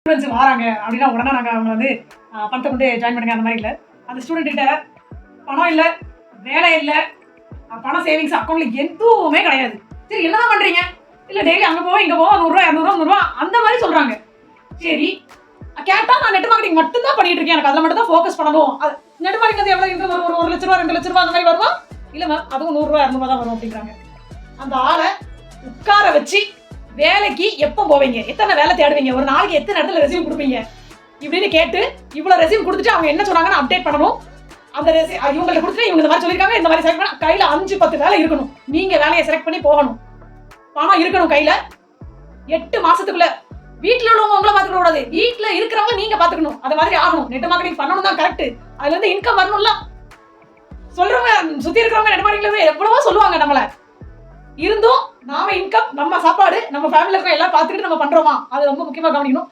Students வராங்க அப்படின்னா உடனே நாங்கள் அவங்க வந்து பணத்தை கொண்டு ஜாயின் பண்ணுங்க அந்த மாதிரி இல்லை. அந்த ஸ்டூடெண்ட் கிட்ட பணம் இல்லை, வேலை இல்லை, பணம் சேவிங்ஸ் அக்கௌண்ட்ல எதுவுமே கிடையாது. சரி என்னதான் பண்றீங்க? இல்லை டெய்லி அங்கே போவோம் இங்கே போவோம் 100 ரூபா 200 ரூபா அந்த மாதிரி சொல்றாங்க. சரி கேட்டா நான் நெட் மார்க்கெட்டிங் மட்டும் தான் பண்ணிட்டு இருக்கேன், எனக்கு அதில் மட்டும் தான் ஃபோக்கஸ் பண்ணணும். அது நெட் மார்க்கெட்டிங் வந்து எவ்வளோ இன்கம் வரும்? 1 லட்ச ரூபா 2 லட்ச ரூபா அந்த மாதிரி வருமா? இல்லை மேம் அதுவும் 100 ரூபா 200 தான் வரும் அப்படிங்கிறாங்க. அந்த ஆளை உட்கார வச்சு வேலைக்கு எப்போ போவீங்க, எத்தனை வேலை தேடுவீங்க, ஒரு நாளைக்கு எத்தனை இடத்துல ரெஸ்யூம் கொடுப்பீங்க இப்படின்னு கேட்டு இவ்வளோ ரெஸ்யூம் கொடுத்துட்டு அவங்க என்ன சொன்னாங்கன்னு அப்டேட் பண்ணணும். அந்த இவங்கள்ட்ட கொடுத்துட்டு இவங்க இந்த மாதிரி சொல்லியிருக்காங்க, இந்த மாதிரி செலக்ட் பண்ண கையில் 5-10 வேலை இருக்கணும். நீங்க வேலையை செலக்ட் பண்ணி போகணும், பணம் இருக்கணும் கையில. 8 மாசத்துக்குள்ள வீட்டில் உள்ளவங்க உங்களை பார்த்துக்க கூடாது, வீட்டில் இருக்கிறவங்க நீங்க பார்த்துக்கணும். அது மாதிரி ஆகணும். நெட் மார்க்கெட்டிங் பண்ணணும் தான் கரெக்ட், அதுல இருந்து இன்கம் வரணும்ல. சொல்றவங்க சுத்தி இருக்கிறவங்க நெட் மார்க்கெட்டிங்ல எவ்வளவோ சொல்லுவாங்க நம்மள, இருந்தும் நாம இன்கம் நம்ம சாப்பாடு நம்ம ஃபேமிலில இருக்க எல்லாம் பார்த்துக்கிட்டு நம்ம பண்றோமா அது ரொம்ப முக்கியமா கவனிக்கணும்.